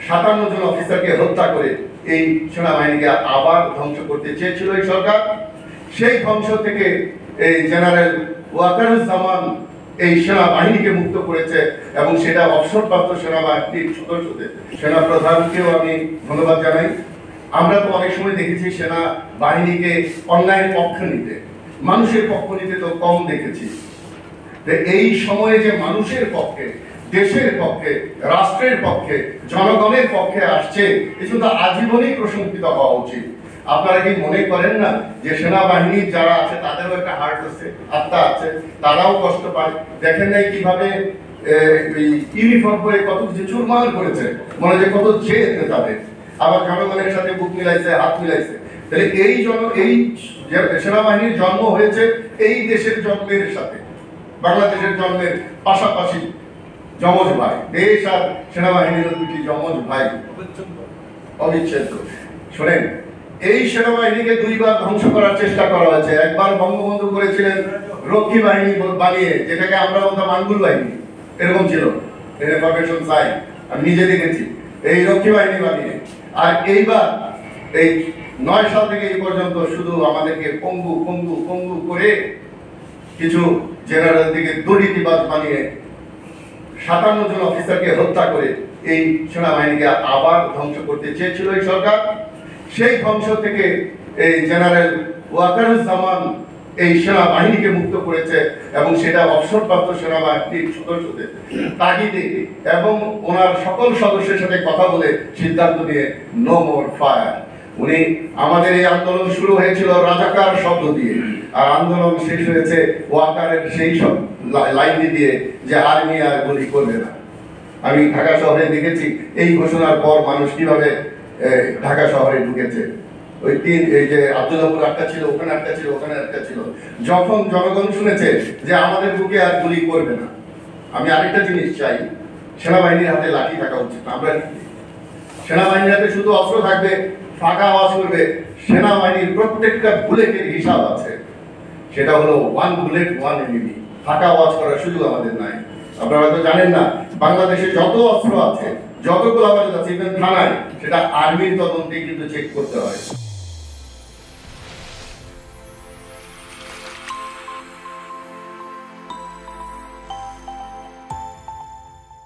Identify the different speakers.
Speaker 1: 57 জন অফিসারকে হত্যা করে এই সেনাবাহিনীকে আবার ধ্বংস করতে চেয়েছিল এই সরকার। সেই ধ্বংস থেকে এই জেনারেল ওয়াকারুজ্জামান এই সেনাবাহিনীকে মুক্ত করেছে এবং সেটা অবসরপ্রাপ্ত সেনাবাহিনীর সদস্যদের সেনাপ্রধানকেও আমি ধন্যবাদ জানাই। আমরা তো অনেক সময় দেখেছি সেনা বাহিনীকে অন্যায়ের পক্ষ নিতে, মানুষের পক্ষ নিতে তো কম দেখেছি। এই সময়ে যে মানুষের পক্ষে, দেশের পক্ষে, রাষ্ট্রের পক্ষে, জনগণের পক্ষে আসছে, এজন্য আজীবনই প্রশংসিত হওয়া উচিত। আপনারা কি মনে করেন না যে সেনাবাহিনীর যারা আছে তাদেরও একটা হার্ট আছে, আত্মা আছে, তারাও কষ্ট পায়? দেখেন নাই কিভাবে ইউনিফর্ম পরে কত কিছু চুরমার করেছে, মনে হয় কত জেদ তাদের, আবার জনগণের সাথে বুক মিলাইছে, হাত মিলাইছে। তাহলে এই সেনাবাহিনীর জন্ম হয়েছে এই দেশের জন্মের সাথে, বাংলাদেশের জন্মের পাশাপাশি যমজ ভাই। দেশ আর সেনাবাহিনীর দুটি যমজ ভাই, অবিচ্ছেদ্য। শোনেন, এই সেনাবাহিনীকে দুইবার ধ্বংস করার চেষ্টা করা হয়েছে। একবার বঙ্গবন্ধু করেছিলেন রক্ষী বাহিনী বানিয়ে, যেটাকে আমরা বলতাম আঙ্গুল বাহিনী, এরকম ছিল, ইনফরমেশন চাই, আমি নিজে দেখেছি, এই রক্ষী বাহিনী বানিয়ে। আর এইবার এই 9 সাল থেকে এই পর্যন্ত শুধু আমাদেরকে পঙ্গু পঙ্গু পঙ্গু করে কিছু জেনারেল দিকে দুর্নীতিবাদ বানিয়ে 57 জন অফিসারকে হত্যা করে এই সেনাবাহিনীকে আবার ধ্বংস করতে চেয়েছিল এই সরকার। সেই ধ্বংস থেকে এই জেনারেল ওয়াকারুজ্জামান এই সেনাবাহিনীকে মুক্ত করেছে এবং সেটা অবসরপ্রাপ্ত সেনাবাহিনীর সদস্যদের তাগিদে এবং ওনার সকল সদস্যের সাথে কথা বলে সিদ্ধান্ত নিয়ে নো মোর ফায়ার। উনি আমাদের এই আন্দোলন শুরু হয়েছিল রাজাকার শব্দ দিয়ে, আর আন্দোলন শেষ হয়েছে ওয়াকারের সেই সব লাইন দিয়ে যে আর্মি আর গুলি করবে না। আমি ঢাকা শহরে দেখেছি এই ঘোষণার পর মানুষ কিভাবে ঢাকা শহরে ঢুকেছে। ওই এই যে আব্দুল্লাহপুর একটা ছিল, ওখানে একটা ছিল, ওখানে একটা ছিল। যখন জনগণ শুনেছে যে আমাদের বুকে আর গুলি করবে না, আমি আরেকটা জিনিস চাই, সেনাবাহিনীর হাতে লাঠি থাকা উচিত না। আমরা সেনাবাহিনীর হাতে শুধু অস্ত্র থাকবে, ফাঁকা আওয়াজ করবে। সেনাবাহিনীর প্রত্যেকটা বুলেটের হিসাব আছে, সেটা হলো 1 বুলেট 1 এনিমি। ফাঁকা আওয়াজ করার সুযোগ আমাদের নাই। আপনারা হয়তো জানেন না, বাংলাদেশে যত অস্ত্র আছে, যত গোলাবারুদ আছে, ইভেন থানায়, সেটা আর্মির তদন্তে কিন্তু চেক করতে হয়।